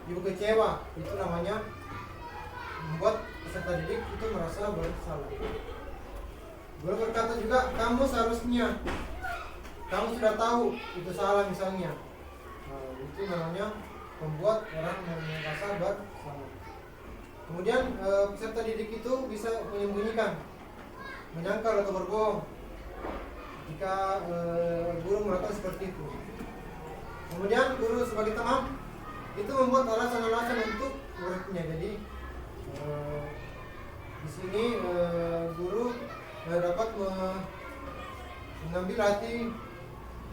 ibu kecewa. Itu namanya membuat peserta didik itu merasa bersalah. Guru berkata juga, kamu seharusnya, kamu sudah tahu itu salah misalnya. Nah, itu namanya membuat orang merasa bersalah. Kemudian peserta didik itu bisa menyembunyikan, menyangkal atau berbohong jika guru melakukan seperti itu. Kemudian guru sebagai teman itu membuat alasan-alasan untuk muridnya. Jadi di sini guru dapat mengambil hati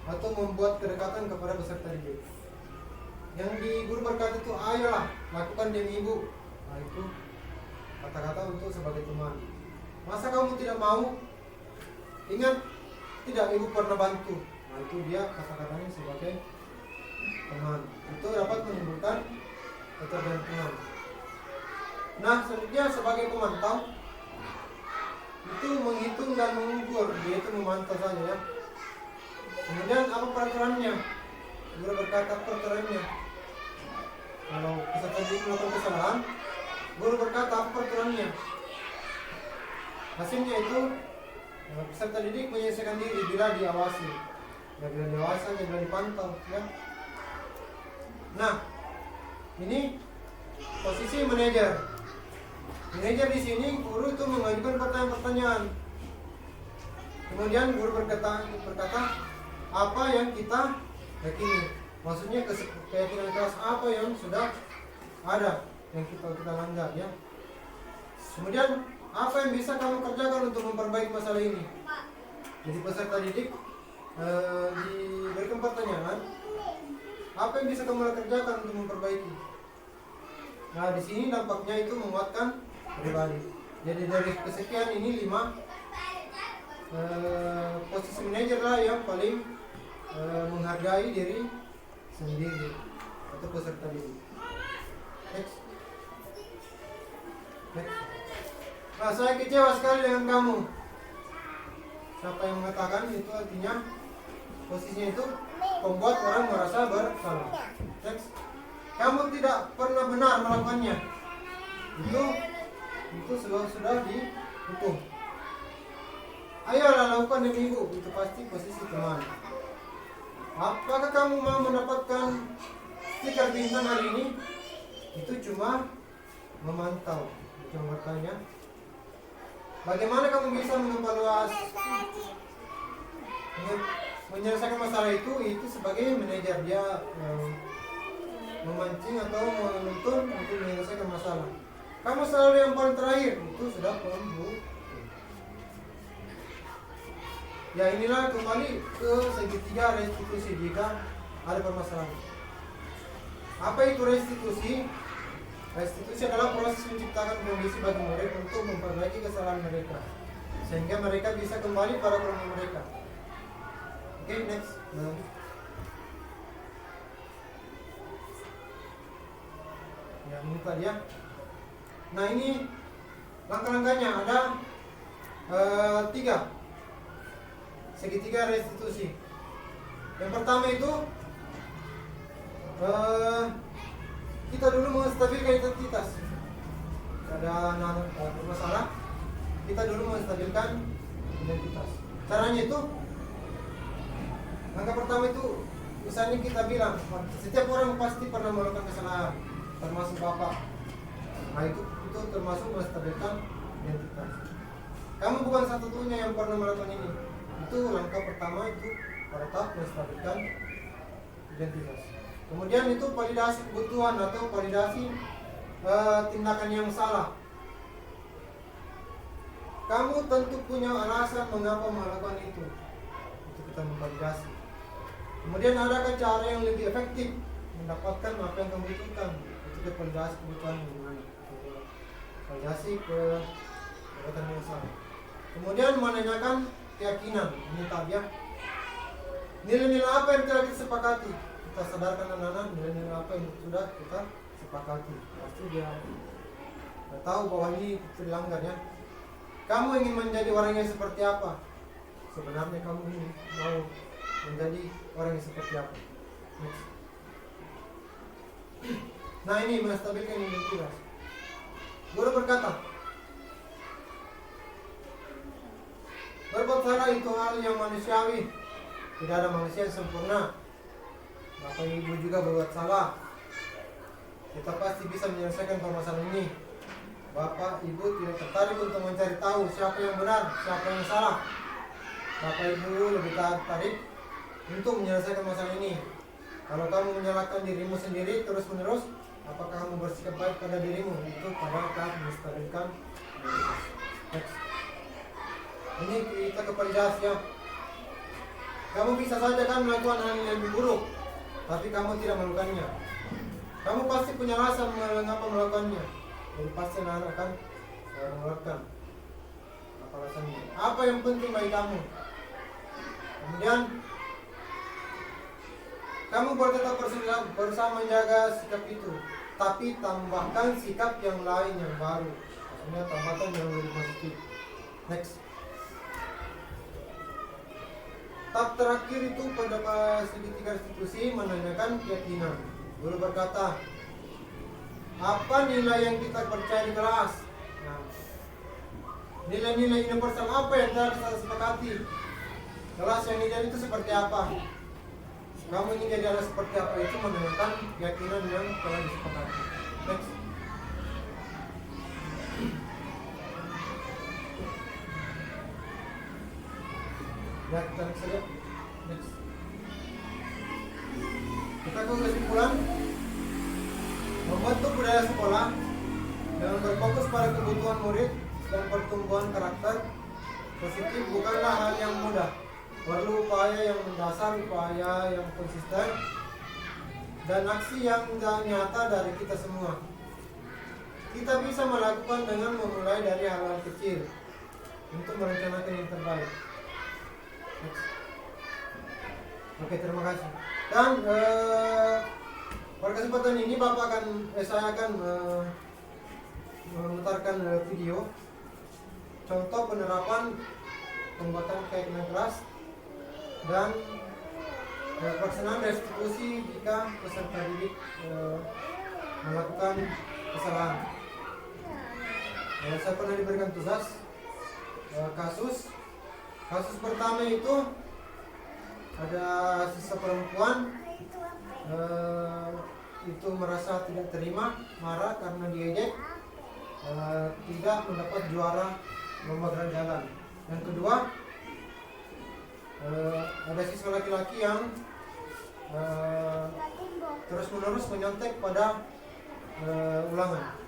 atau membuat kedekatan kepada peserta didik. Yang di guru berkata itu, ayolah lakukan demi ibu. Nah, itu kata-kata untuk sebagai teman. Masa kamu tidak mau? Ingat, tidak, ibu pernah bantu. Nah, itu dia kata-katanya sebagai teman. Itu dapat menimbulkan ketergantungan. Nah, selanjutnya sebagai pemantau, itu menghitung dan mengukur. Dia itu memantau saja ya. Kemudian apa peraturannya? Guru berkata peraturannya. Kalau peserta didik melakukan kesalahan, guru berkata apa peraturannya? Hasilnya itu peserta didik menyelesaikan diri bila diawasi. Ya, bila diawasi, ya, bila dipantau ya. Nah, ini posisi manajer. Manajer di sini guru itu mengajukan pertanyaan-pertanyaan. Kemudian guru berkata apa yang kita yakini. Maksudnya keyakinan keras apa yang sudah ada yang kita langgar ya. Kemudian apa yang bisa kamu kerjakan untuk memperbaiki masalah ini. Jadi peserta didik diberikan pertanyaan, apa yang bisa kamu kerjakan untuk memperbaiki. Nah, di sini dampaknya itu menguatkan pribadi. Jadi dari kesekian ini 5 posisi manajer lah yang paling menghargai diri sendiri atau peserta didik. Next. Nah, saya kecewa sekali dengan kamu. Siapa yang mengatakan itu artinya posisinya itu membuat orang merasa bersalah. Next. Kamu tidak pernah benar melakukannya. Itu sudah dihukum. Ayolah lakukan demi ibu. Itu pasti posisi teman. Apakah kamu mau mendapatkan stiker bintang hari ini? Itu cuma memantau. Cuma bertanya. Bagaimana kamu bisa menyelesaikan masalah itu sebagai manajer. Dia memancing atau menuntun untuk menyelesaikan masalah. Kamu selalu yang paling terakhir. Itu sudah pembunuh. Ya, inilah kembali ke segitiga restitusi jika ada permasalahan. Apa itu restitusi? Restitusi adalah proses menciptakan kondisi bagi murid untuk memperbaiki kesalahan mereka, sehingga mereka bisa kembali pada kelompok mereka. Oke, next. Ya, ini tadi ya. Nah, ini langkah-langkahnya ada 3. Segitiga restitusi. Yang pertama itu kita dulu menstabilkan identitas. Ada masalah, kita dulu menstabilkan identitas. Caranya itu, langkah pertama itu, misalnya kita bilang setiap orang pasti pernah melakukan kesalahan, termasuk bapak. Nah, itu termasuk menstabilkan identitas. Kamu bukan satu-satunya yang pernah melakukan ini. Itu langkah pertama, itu pada tahap menstabilkan identitas. Kemudian itu validasi kebutuhan atau validasi tindakan yang salah. Kamu tentu punya alasan mengapa melakukan itu. Itu kita memvalidasi. Kemudian adakah cara yang lebih efektif mendapatkan apa yang kamu butuhkan. Itu kita validasi kebutuhan gimana. Validasi kebutuhan yang salah. Kemudian menanyakan keyakinan. Ini tadi ya. Nilai-nilai apa yang telah kita sepakati. Kita sadarkan anak-anak nilai-nilai apa yang sudah kita sepakati. Pasti dia tahu bahwa ini dilanggar ya. Kamu ingin menjadi orang yang seperti apa? Sebenarnya kamu ini mau menjadi orang yang seperti apa? Next. Nah, ini menstabilkan identitas. Guru berkata, berbuat salah itu hal yang manusiawi. Tidak ada manusia yang sempurna. Bapak ibu juga berbuat salah. Kita pasti bisa menyelesaikan permasalahan ini. Bapak ibu tidak tertarik untuk mencari tahu siapa yang benar, siapa yang salah. Bapak ibu lebih tertarik untuk menyelesaikan masalah ini. Kalau kamu menyalahkan dirimu sendiri terus-menerus, apakah kamu bersikap baik pada dirimu? Itu pada saat menstabilkan diri. Next. Ini kita ke penjas ya. Kamu bisa saja kan melakukan hal yang lebih buruk, tapi kamu tidak melakukannya. Kamu pasti punya alasan mengapa melakukannya. Jadi pasti anak akan melakukan apa alasannya. Apa yang penting bagi kamu? Kemudian kamu boleh tetap berusaha menjaga sikap itu, tapi tambahkan sikap yang lain yang baru. Maksudnya tambahkan yang lebih positif. Next. Tahap terakhir itu pada segitiga restitusi menanyakan keyakinan. Guru berkata, apa nilai yang kita percaya di kelas? Nah, nilai-nilai universal apa yang telah kita sepakati? Kelas yang ideal itu seperti apa? Kamu ingin jadi anak seperti apa? Itu menanyakan keyakinan yang telah disepakati. Next. Ya, kita next saja. Next. Kita ke kesimpulan. Membentuk budaya sekolah dengan berfokus pada kebutuhan murid dan pertumbuhan karakter positif bukanlah hal yang mudah. Perlu upaya yang mendasar, upaya yang konsisten, dan aksi yang nyata dari kita semua. Kita bisa melakukan dengan memulai dari hal-hal kecil untuk merencanakan yang terbaik. Next. Oke, terima kasih. Dan pada kesempatan ini saya akan memutarkan video contoh penerapan pembuatan keyakinan kelas dan pelaksanaan restitusi jika peserta didik melakukan kesalahan. Saya pernah diberikan tugas kasus pertama itu ada siswa perempuan itu merasa tidak terima, marah karena diejek, tidak mendapat juara lomba gerak jalan. Yang kedua, ada siswa laki-laki yang terus-menerus menyontek pada ulangan.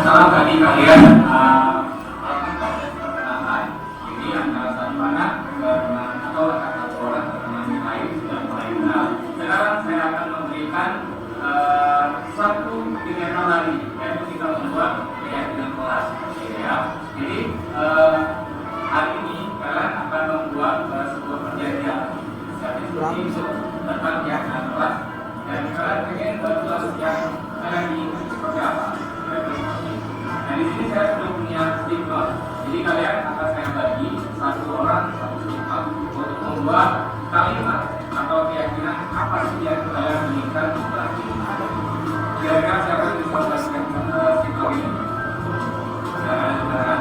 Salah tadi kalian ini antara satu anak atau satu orang teman lain sudah mulai benar. Sekarang saya akan memberikan satu kegiatan lagi, yaitu kita membuat keyakinan kelas. Ya. Jadi hari ini kalian akan membuat sebuah perjanjian tentang keyakinan kelas, dan kalian ingin kelas yang kalian ingin seperti apa. Nah, di sini saya sudah punya stiker. Jadi kalian akan saya bagi satu orang satu stiker untuk membuat kalimat atau keyakinan apa sih yang kalian inginkan untuk keyakinan. Kira-kira siapa yang bisa membagikan stiker ini? Silakan.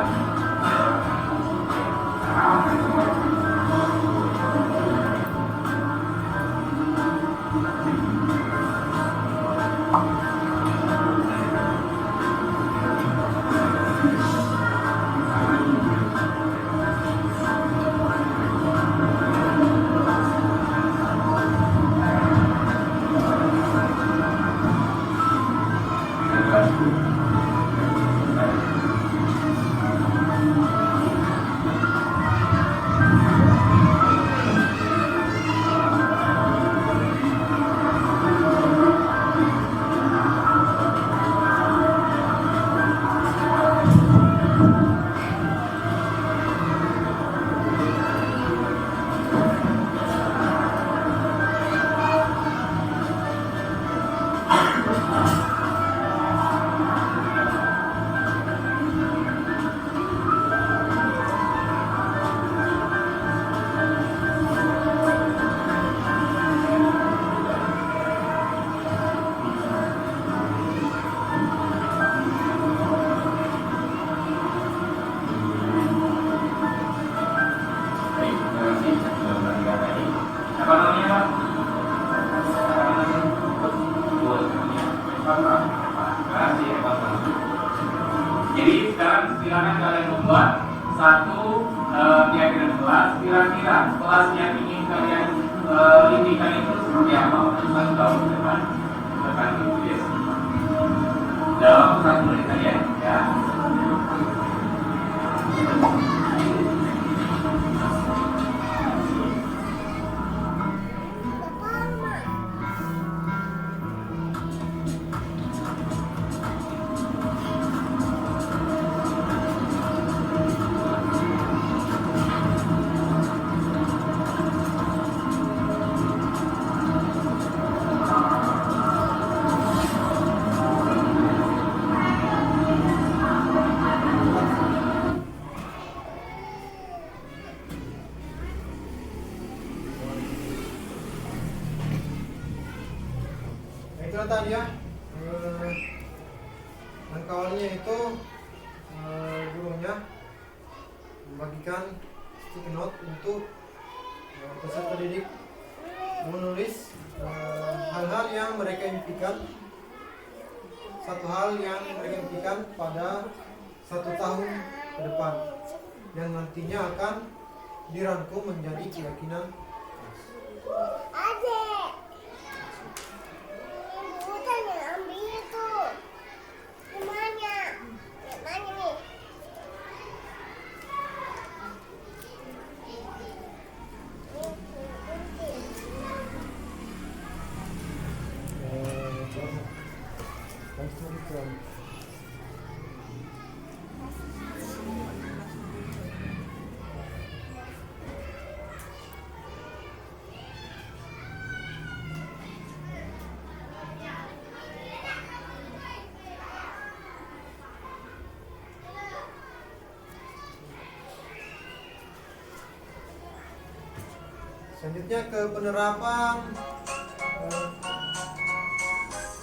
silakan kalian membuat satu diagram kelas. Kira-kira kelas yang ingin kalian impikan itu seperti apa untuk 1 tahun ke depan? Silakan ditulis dalam 1 menit saja ya. Itulah tadi ya langkah awalnya itu gurunya membagikan sticky note untuk peserta didik menulis hal-hal yang mereka impikan, satu hal yang mereka impikan pada 1 tahun ke depan yang nantinya akan dirangkum menjadi keyakinan. Selanjutnya ke penerapan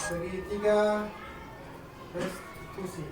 segitiga restitusi.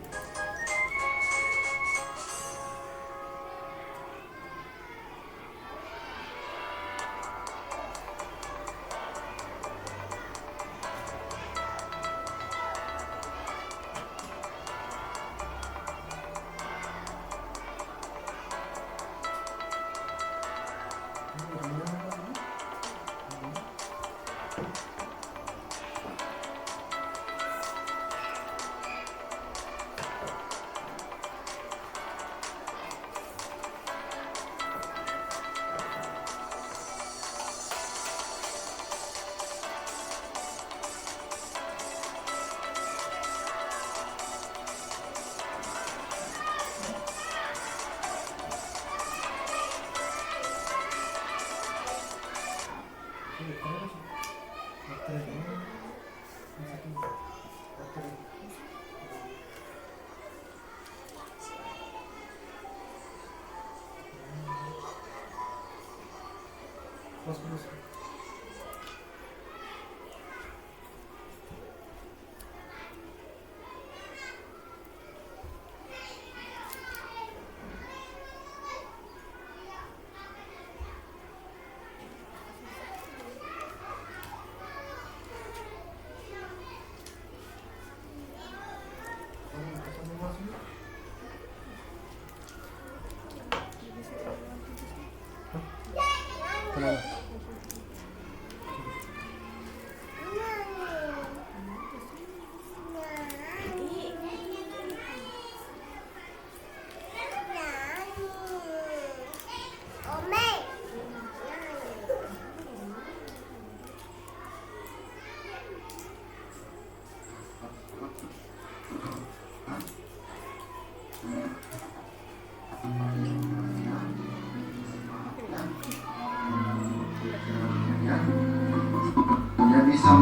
Dia bisa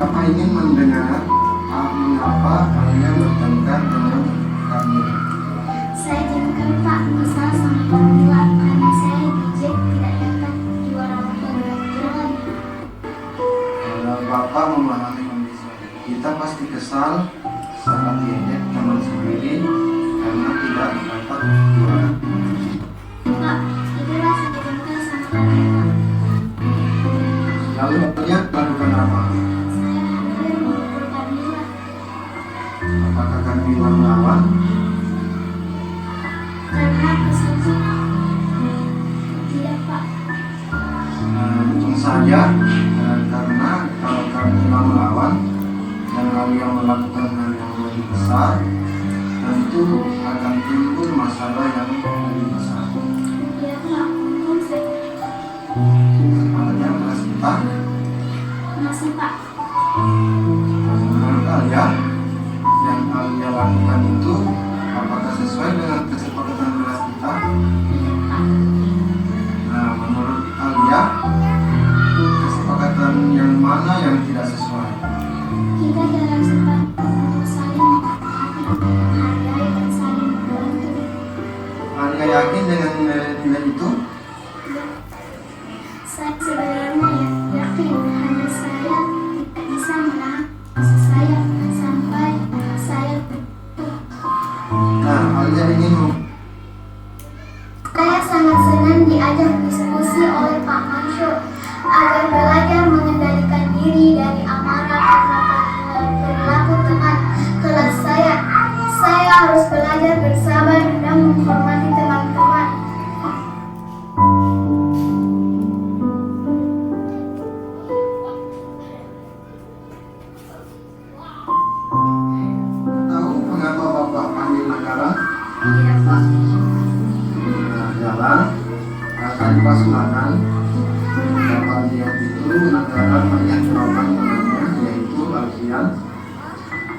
apa ingin mendengar mengapa kalian bertengkar dengan kami. Saya jengkel Pak, misal sama kedua karena saya reject tidak dapat juara lomba. Kalau Bapak memahami kondisi kita pasti kesal saat diejek teman sendiri karena tidak dapat juara. Pak, itulah satu yakin dengan nilai itu? Saya sebenarnya yakin, hanya saya tidak bisa menahan rasa saya sampai saya Nah, Alia ingin Saya sangat senang diajak diskusi oleh Pak Mansur agar belajar mengendalikan diri dari amarah karena perilaku teman kelas saya. Saya harus belajar bersabar dan menghormati teman-teman. tahu mengapa Bapak panggil Nagalan? Tidak, Pak. Nagalan akan pas ulangan. Bapak lihat itu Nagalan melihat jawaban temannya, yaitu Alfian.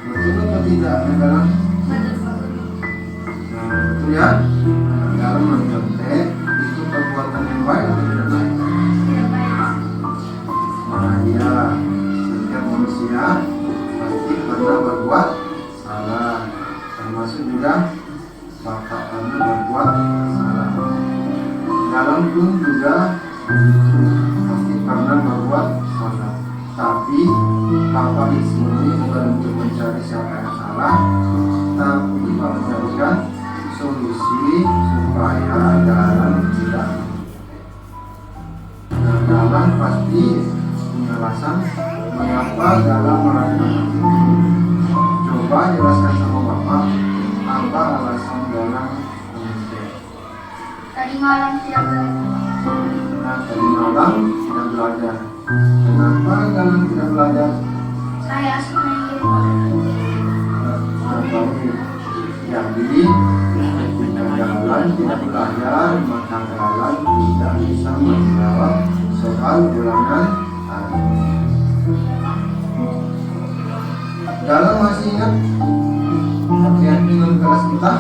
Betul atau tidak, Nagalan? Nah, betul ya. Nagalan mencontek itu perbuatan yang baik atau tidak baik? Tidak baik. Nah, iya, setiap manusia pasti pernah berbuat salah, termasuk juga Bapak kamu berbuat salah. Dalam pun juga begitu, pasti pernah berbuat salah. Tapi Bapak di sini bukan untuk mencari siapa yang salah, tapi mencarikan solusi supaya jalan tidak. Nah, jalan pasti punya alasan mengapa dalam melakukan itu. Coba jelaskan sama Bapak apa alasan dalam menyentuh. Tadi malam tidak belajar. Nah, tadi malam tidak belajar. Kenapa dalam tidak belajar? Saya asik main game, Pak. Baik. Jadi ketika jalan tidak belajar, maka jalan tidak bisa menjawab soal ulangan hari ini. Dalam masih ingat keyakinan kelas kita?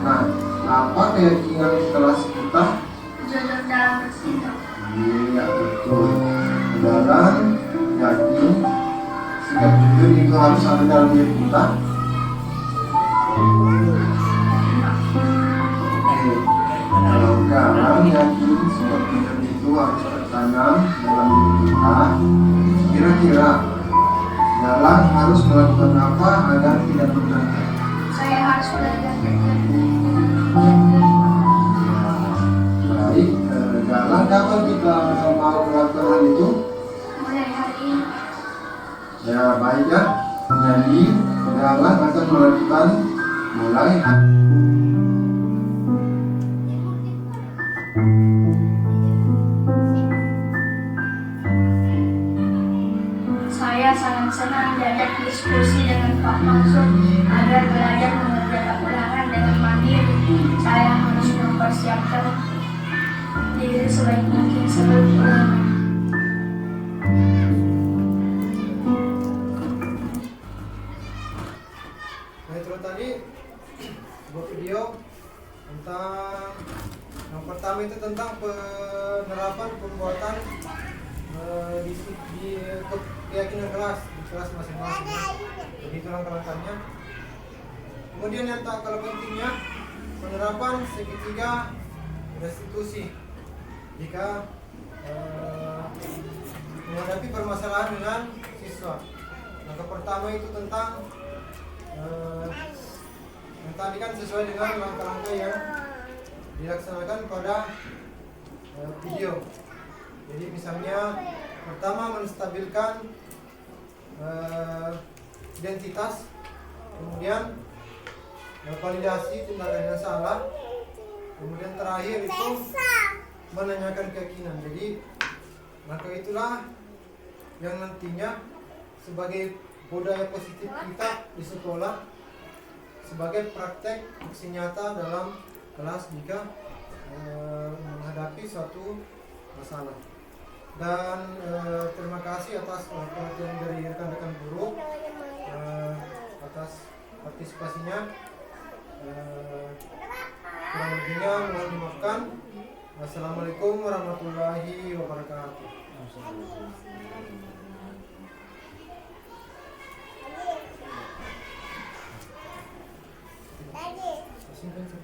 Nah, apa keyakinan kelas kita? Jujur dalam bertindak. Iya, betul. Dalam yakin sikap jujur itu harus ada dalam diri kita. Oke, kalau dalam yakin sikap jujur itu harus tertanam dalam diri kita, kira-kira dalam harus melakukan apa agar tidak mencontek? Saya harus belajar Baik, dalam kapan kita mau melakukan hal itu? mulai hari ini. Ya baik ya. Jadi dalam akan melakukan mulai Saya sangat senang diajak diskusi dengan Pak Mansur agar belajar mengerjakan ulangan dengan mandiri. Saya harus mempersiapkan diri sebaik mungkin sebelum ulangan. Nah itu tadi sebuah video tentang yang pertama itu tentang penerapan pembuatan di keyakinan kelas di kelas masing-masing. Jadi itu langkah-langkahnya. Kemudian yang tak kalah pentingnya penerapan segitiga restitusi jika menghadapi permasalahan dengan siswa. Langkah pertama itu tentang yang tadi kan sesuai dengan langkah-langkah yang dilaksanakan pada video. Jadi misalnya pertama menstabilkan identitas, kemudian validasi tindakan yang salah, kemudian terakhir itu menanyakan keyakinan. Jadi maka itulah yang nantinya sebagai budaya positif kita di sekolah, sebagai praktek aksi nyata dalam kelas jika menghadapi suatu masalah. Dan terima kasih atas perhatian dari rekan-rekan guru atas partisipasinya. Kurang lebihnya mohon dimaafkan. Assalamualaikum warahmatullahi wabarakatuh. Simpan.